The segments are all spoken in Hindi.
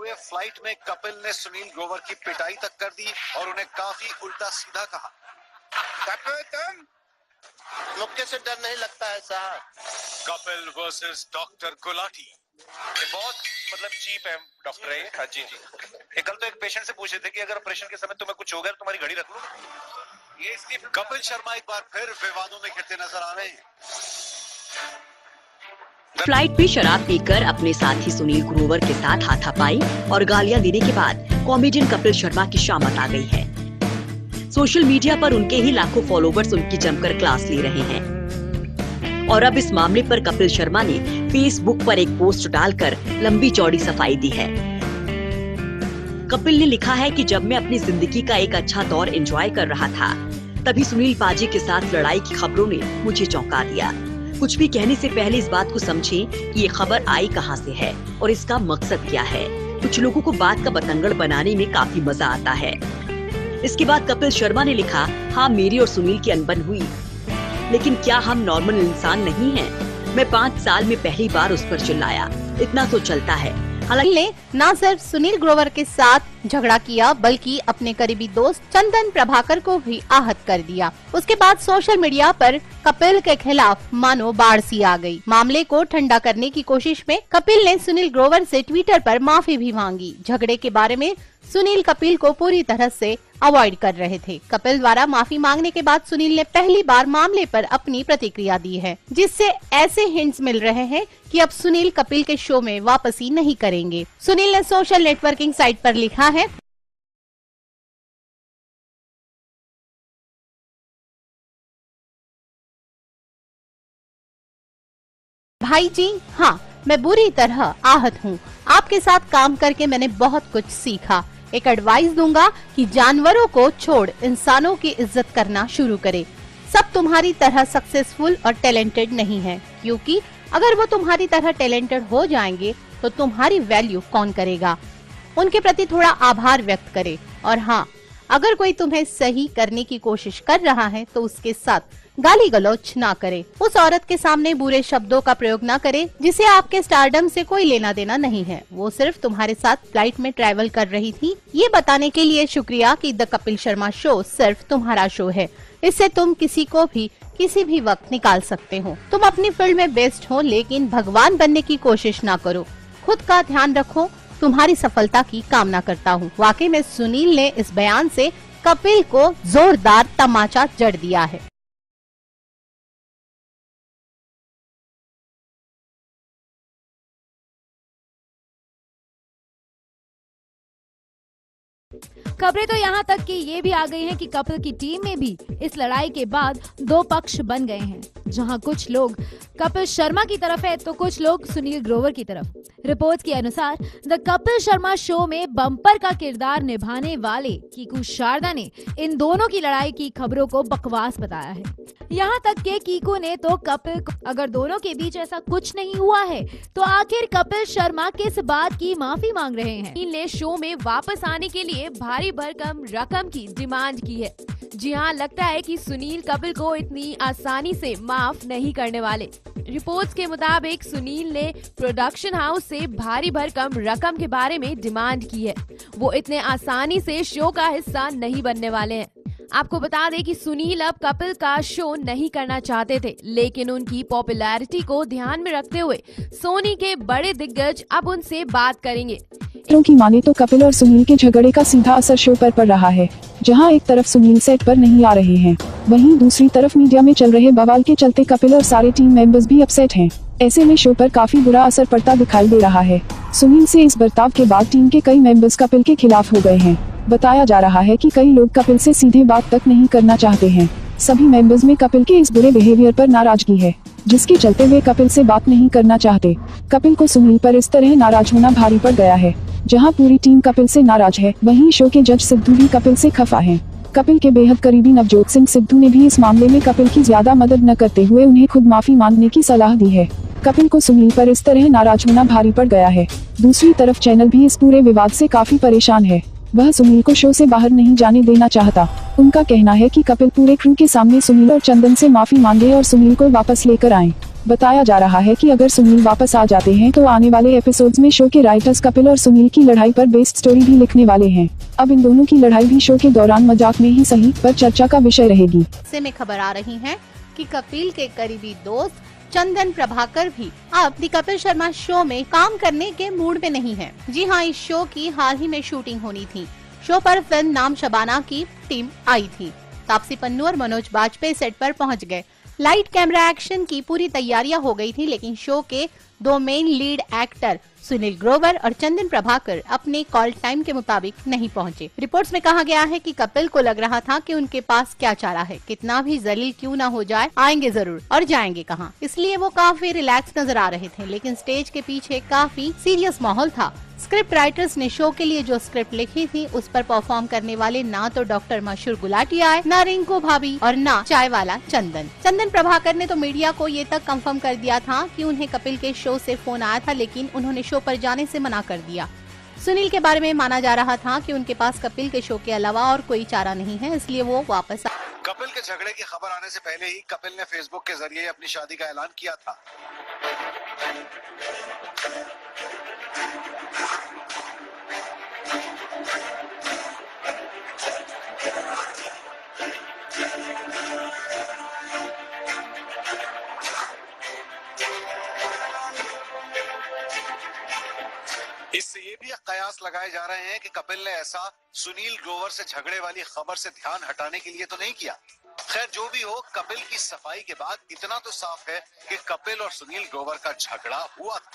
हुए फ्लाइट में कपिल ने सुनील ग्रोवर की पिटाई तक कर दी और उन्हें काफी उल्टा सीधा कहा। कपिल तुम मुक्के से डर नहीं लगता है साहब। Kapil versus doctor Gulati. बहुत मतलब चीप है डॉक्टर है। हाँ जी जी। कल तो एक पेशेंट से पूछे थे कि अगर ऑपरेशन के समय तुम्हें कुछ हो गया तुम्हारी घड़ी रख लो। ये इसकी कपिल शर्मा एक बार फिर विवादों में घिरते नजर आ रहे हैं। फ्लाइट में शराब पीकर अपने साथी सुनील ग्रोवर के साथ हाथापाई और गालियां देने के बाद कॉमेडियन कपिल शर्मा की शामत आ गई है। सोशल मीडिया पर उनके ही लाखों फॉलोवर्स उनकी जमकर क्लास ले रहे हैं और अब इस मामले पर कपिल शर्मा ने फेसबुक पर एक पोस्ट डालकर लंबी चौड़ी सफाई दी है। कपिल ने लिखा है कि जब मैं अपनी जिंदगी का एक अच्छा दौर एंजॉय कर रहा था तभी सुनील पाजी के साथ लड़ाई की खबरों ने मुझे चौंका दिया। कुछ भी कहने से पहले इस बात को समझें कि ये खबर आई कहां से है और इसका मकसद क्या है। कुछ लोगों को बात का बतंगड़ बनाने में काफी मजा आता है। इसके बाद कपिल शर्मा ने लिखा, हाँ मेरी और सुनील की अनबन हुई, लेकिन क्या हम नॉर्मल इंसान नहीं हैं? मैं 5 साल में पहली बार उस पर चिल्लाया, इतना तो चलता है। हालांकि ने न सिर्फ सुनील ग्रोवर के साथ झगड़ा किया बल्कि अपने करीबी दोस्त चंदन प्रभाकर को भी आहत कर दिया। उसके बाद सोशल मीडिया पर कपिल के खिलाफ मानो बाढ़ सी आ गई। मामले को ठंडा करने की कोशिश में कपिल ने सुनील ग्रोवर से ट्विटर पर माफी भी मांगी। झगड़े के बारे में सुनील कपिल को पूरी तरह से अवॉइड कर रहे थे। कपिल द्वारा माफी मांगने के बाद सुनील ने पहली बार मामले पर अपनी प्रतिक्रिया दी है, जिससे ऐसे हिंट्स मिल रहे हैं कि अब सुनील कपिल के शो में वापसी नहीं करेंगे। सुनील ने सोशल नेटवर्किंग साइट पर लिखा है, भाई जी हाँ मैं बुरी तरह आहत हूँ। आपके साथ काम करके मैंने बहुत कुछ सीखा। एक एडवाइस दूंगा कि जानवरों को छोड़ इंसानों की इज्जत करना शुरू करें। सब तुम्हारी तरह सक्सेसफुल और टैलेंटेड नहीं है, क्योंकि अगर वो तुम्हारी तरह टैलेंटेड हो जाएंगे तो तुम्हारी वैल्यू कौन करेगा। उनके प्रति थोड़ा आभार व्यक्त करें। और हाँ, अगर कोई तुम्हें सही करने की कोशिश कर रहा है तो उसके साथ गाली गलौच ना करे। उस औरत के सामने बुरे शब्दों का प्रयोग ना करे जिसे आपके स्टारडम से कोई लेना देना नहीं है। वो सिर्फ तुम्हारे साथ फ्लाइट में ट्रैवल कर रही थी। ये बताने के लिए शुक्रिया कि द कपिल शर्मा शो सिर्फ तुम्हारा शो है। इससे तुम किसी को भी किसी भी वक्त निकाल सकते हो। तुम अपनी फील्ड में बेस्ट हो, लेकिन भगवान बनने की कोशिश ना करो। खुद का ध्यान रखो। तुम्हारी सफलता की कामना करता हूँ। वाकई में सुनील ने इस बयान से कपिल को जोरदार तमाचा जड़ दिया है। खबरें तो यहाँ तक कि ये भी आ गई हैं कि कपिल की टीम में भी इस लड़ाई के बाद 2 पक्ष बन गए हैं, जहां कुछ लोग कपिल शर्मा की तरफ है तो कुछ लोग सुनील ग्रोवर की तरफ। रिपोर्ट के अनुसार द कपिल शर्मा शो में बम्पर का किरदार निभाने वाले कीकू शारदा ने इन दोनों की लड़ाई की खबरों को बकवास बताया है। यहाँ तक के कीकू ने तो कपिल को अगर दोनों के बीच ऐसा कुछ नहीं हुआ है तो आखिर कपिल शर्मा किस बात की माफी मांग रहे हैं। इनने शो में वापस आने के लिए भारी भरकम रकम की डिमांड की है। जी हाँ, लगता है कि सुनील कपिल को इतनी आसानी से माफ नहीं करने वाले। रिपोर्ट्स के मुताबिक सुनील ने प्रोडक्शन हाउस से भारी भरकम रकम के बारे में डिमांड की है। वो इतने आसानी से शो का हिस्सा नहीं बनने वाले हैं। आपको बता दें कि सुनील अब कपिल का शो नहीं करना चाहते थे, लेकिन उनकी पॉपुलैरिटी को ध्यान में रखते हुए सोनी के बड़े दिग्गज अब उनसे बात करेंगे। की माने तो कपिल और सुनील के झगड़े का सीधा असर शो पर पड़ रहा है। जहां एक तरफ सुनील सेट पर नहीं आ रहे हैं, वहीं दूसरी तरफ मीडिया में चल रहे बवाल के चलते कपिल और सारे टीम मेंबर्स भी अपसेट हैं। ऐसे में शो पर काफी बुरा असर पड़ता दिखाई दे रहा है। सुनील से इस बर्ताव के बाद टीम के कई मेंबर्स कपिल के खिलाफ हो गए हैं। बताया जा रहा है कि कई लोग कपिल से सीधे बात तक नहीं करना चाहते हैं। सभी मेंबर्स में कपिल के इस बुरे बिहेवियर पर नाराजगी है, जिसके चलते वे कपिल से बात नहीं करना चाहते। कपिल को सुनील पर इस तरह नाराज होना भारी पड़ गया है। जहां पूरी टीम कपिल से नाराज है, वहीं शो के जज सिद्धू भी कपिल से खफा हैं। कपिल के बेहद करीबी नवजोत सिंह सिद्धू ने भी इस मामले में कपिल की ज्यादा मदद न करते हुए उन्हें खुद माफी मांगने की सलाह दी है। कपिल को सुनील पर इस तरह नाराज होना भारी पड़ गया है। दूसरी तरफ चैनल भी इस पूरे विवाद से काफी परेशान है। वह सुनील को शो से बाहर नहीं जाने देना चाहता। उनका कहना है कि कपिल पूरे क्रू के सामने सुनील और चंदन से माफी मांगे और सुनील को वापस लेकर आए। बताया जा रहा है कि अगर सुनील वापस आ जाते हैं तो आने वाले एपिसोड्स में शो के राइटर्स कपिल और सुनील की लड़ाई पर बेस्ड स्टोरी भी लिखने वाले हैं। अब इन दोनों की लड़ाई भी शो के दौरान मजाक में ही सही पर चर्चा का विषय रहेगी। ऐसे में खबर आ रही है कि कपिल के करीबी दोस्त चंदन प्रभाकर भी अब द कपिल शर्मा शो में काम करने के मूड में नहीं है। जी हाँ, इस शो की हाल ही में शूटिंग होनी थी। शो पर फिल्म नाम शबाना की टीम आई थी। तापसी पन्नू और मनोज बाजपेयी सेट पर पहुंच गए। लाइट कैमरा एक्शन की पूरी तैयारियां हो गई थी, लेकिन शो के दो main lead actor Sunil Grover और चंदन प्रभाकर अपने कॉल टाइम के मुताबिक नहीं पहुंचे। रिपोर्ट्स में कहा गया है कि कपिल को लग रहा था कि उनके पास क्या चारा है, कितना भी जलील क्यों ना हो जाए, आएंगे जरूर और जाएंगे कहां। इसलिए वो काफी रिलैक्स नजर आ रहे थे, लेकिन स्टेज के पीछे काफी सीरियस माहौल था। स्क्रिप्ट राइटर्स ने शो के लिए जो स्क्रिप्ट लिखी थी उस पर परफॉर्म करने वाले ना तो डॉक्टर मशहूर गुलाटी आए, ना रिंकू भाभी और ना चाय वाला चंदन प्रभाकर ने तो मीडिया को ये तक कंफर्म कर दिया था कि उन्हें कपिल के शो से फोन आया था, लेकिन उन्होंने शो पर जाने से मना कर दिया। सुनील के बारे में माना जा रहा था कि उनके पास कपिल के शो के अलावा और कोई चारा नहीं है, इसलिए वो वापस कपिल के झगड़े की खबर आने से पहले ही कपिल ने फेसबुक के जरिए अपनी शादी का ऐलान किया था। इससे ये भी कयास लगाए जा रहे हैं कि कपिल ने ऐसा सुनील ग्रोवर से झगड़े वाली खबर से ध्यान हटाने के लिए तो नहीं किया। खैर जो भी हो, कपिल की सफाई के बाद इतना तो साफ है कि कपिल और सुनील ग्रोवर का झगड़ा हुआ था।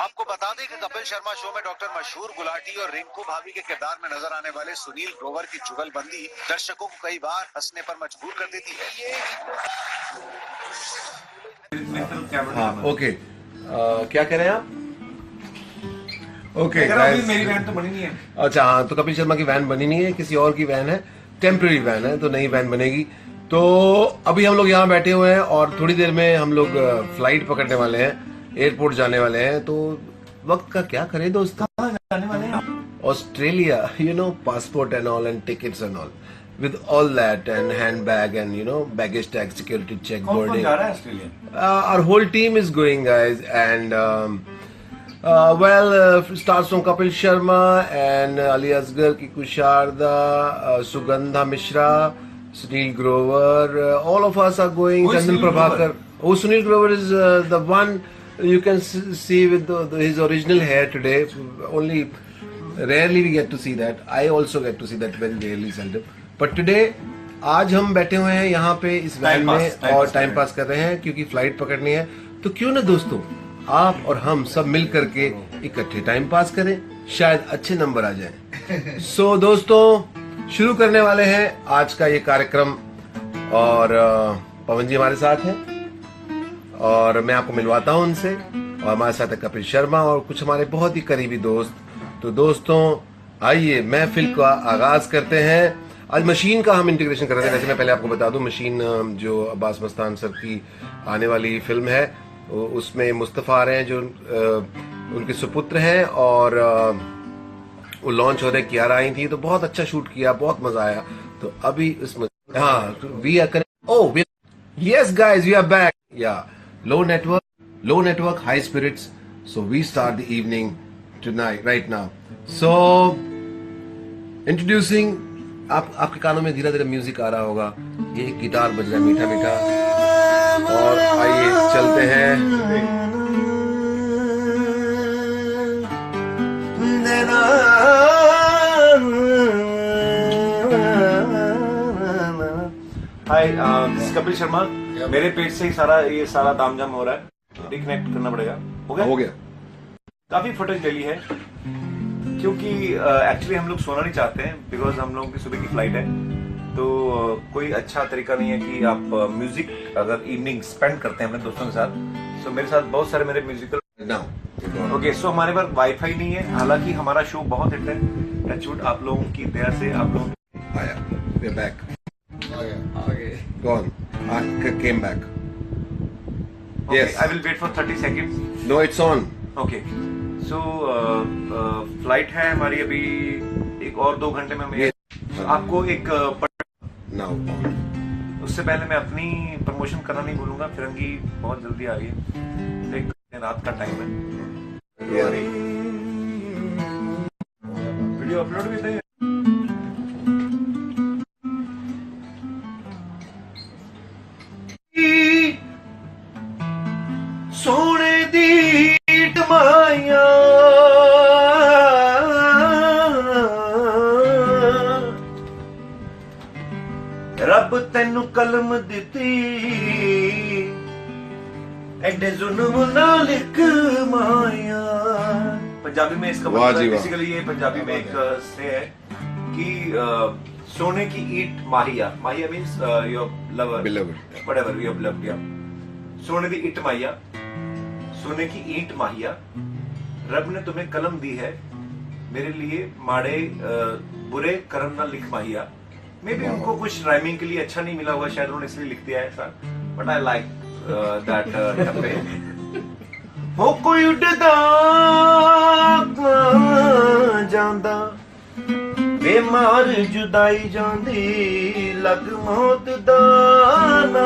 आपको बता दें कि कपिल शर्मा शो में डॉक्टर मशहूर गुलाटी और रिंकू भाभी के किरदार में नजर आने वाले सुनील ग्रोवर की जुगलबंदी दर्शकों को कई बार हंसने पर मजबूर कर देती है। हाँ, ओके, क्या कह रहे हैं आप? ओके, मेरी वैन तो बनी नहीं है। अच्छा, हाँ, तो कपिल शर्मा की वैन बनी नहीं है, किसी और की वैन है, टेम्पररी वैन है, तो नई वैन बनेगी। तो अभी हम लोग यहाँ बैठे हुए हैं और थोड़ी देर में हम लोग फ्लाइट पकड़ने वाले हैं, एयरपोर्ट जाने वाले हैं। तो वक्त का क्या करें दोस्त? कहाँ जाने वाले हैं? Australia, you know, passport and all and tickets and all, with all that and handbag and, you know, baggage tag, security check, boarding. जा रहा है Australia? Our whole team is going, guys, and starts from Kapil Sharma and Ali Asgar ki Kusharda, Sugandha Mishra, Sunil Grover, all of us are going. Chandan Prabhakar. Oh, Sunil Grover is the one you can see with his original hair today. Only rarely we get to see that. I also get to see that very rarely, seldom. But today, आज हम बैठे हुए हैं यहाँ पे इस वैन में और टाइम पास कर रहे हैं क्योंकि फ्लाइट पकड़नी है। तो क्यों ना दोस्तों, आप और हम सब मिल करके इकट्ठे टाइम पास करें, शायद अच्छे नंबर आ जाएं। सो दोस्तों, शुरू करने वाले हैं आज का ये कार्यक्रम और पवन जी हमारे साथ हैं और मैं आपको मिलवाता हूं उनसे, और हमारे साथ है कपिल शर्मा और कुछ हमारे बहुत ही करीबी दोस्त। तो दोस्तों, आइए महफिल का आगाज करते हैं। आज मशीन का हम इंटीग्रेशन कर रहे थे। वैसे मैं पहले आपको बता दूं, मशीन जो अब्बास मस्तान सर की आने वाली फिल्म है, उसमें मुस्तफ़ा आ रहे हैं जो उनके सुपुत्र हैं, और वो लॉन्च हो रहे, कियारा आई थी, तो बहुत अच्छा शूट किया, बहुत मजा आया। तो अभी उसमें we are connect. Yes guys, we are back. Yeah low network, high spirits, so we start the evening tonight, right now. So introducing, आपके कानों में धीरे धीरे म्यूजिक आ रहा होगा, ये गिटार बज रहा है मीठा मीठा, और आइए चलते हैं। हाय, कपिल शर्मा। मेरे पेट से ही ये सारा तामझाम हो रहा है, रिकनेक्ट करना पड़ेगा। हो गया। काफी फुटेज ले ली है क्योंकि एक्चुअली हम लोग सोना नहीं चाहते हैं, बिकॉज हम लोगों की सुबह की फ्लाइट है। तो कोई अच्छा तरीका नहीं है कि आप म्यूजिक अगर इवनिंग स्पेंड करते हैं अपने दोस्तों के साथ। सो मेरे साथ बहुत सारे मेरे म्यूजिकल ओके। सो हमारे पास वाईफाई नहीं है, हालांकि हमारा शो बहुत हिट है, टचवुड, आप लोगों की दया से। आप लोग आया, वी आर बैक, आगे gone, came back. Yes, I will wait for 30 seconds. No, it's on. Okay. So flight है हमारी अभी 1 और 2 घंटे में। आपको एक Now on. उससे पहले मैं अपनी प्रमोशन करना नहीं भूलूंगा। फिरंगी बहुत जल्दी आ रही है, एक रात का टाइम है, वीडियो अपलोड भी थे। सोने दी टमाइया रब तेनू कलम दिती एडे जुल्म ना लिख माया। पंजाबी में इसका मतलब बेसिकली ये पंजाबी में एक से है कि सोने की ईट माहिया, माहिया means your lover, whatever you have loved, या सोने की ईट माहिया, सोने की ईट माहिया, रब ने तुम्हें कलम दी है, मेरे लिए माड़े बुरे कर्म ना लिख माहिया। मे बी उनको कुछ राइमिंग के लिए अच्छा नहीं मिला होगा, शायद उन्होंने इसलिए लिख दिया है ऐसा, बट आई लाइक दैट टप्पे। हो कोई उड़दा जांदा बेमार जुदाई जांदी लग मौत दा ना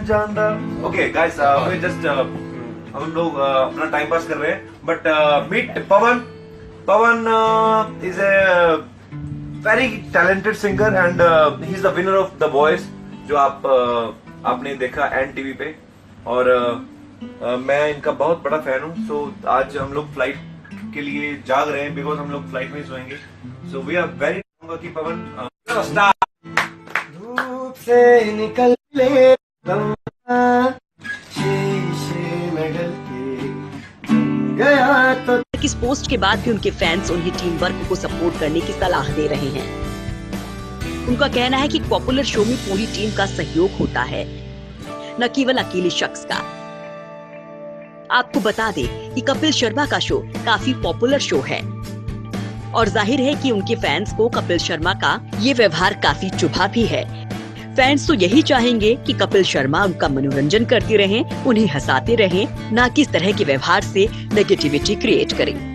जांदा। ओके गाइस, वी जस्ट हम लोग अपना टाइम पास कर रहे हैं, but meet Pawan. Pawan is a very talented singer and he is the winner of the Voice, जो आपने देखा एन टीवी पे, और मैं इनका बहुत बड़ा फैन हूँ। सो आज हम लोग फ्लाइट के लिए जाग रहे हैं, बिकॉज हम लोग फ्लाइट में सोएंगे। सो वी आर वेरी कि पवन धूप से निकल ले गया तो। इस पोस्ट के बाद भी उनके फैंस उन्हें टीम वर्क को सपोर्ट करने की सलाह दे रहे हैं। उनका कहना है कि पॉपुलर शो में पूरी टीम का सहयोग होता है, न केवल अकेले शख्स का। आपको बता दें कि कपिल शर्मा का शो काफी पॉपुलर शो है और जाहिर है कि उनके फैंस को कपिल शर्मा का ये व्यवहार काफी चुभा भी है। फैंस तो यही चाहेंगे कि कपिल शर्मा उनका मनोरंजन करते रहें, उन्हें हंसाते रहें, ना कि इस तरह के व्यवहार से नेगेटिविटी क्रिएट करें।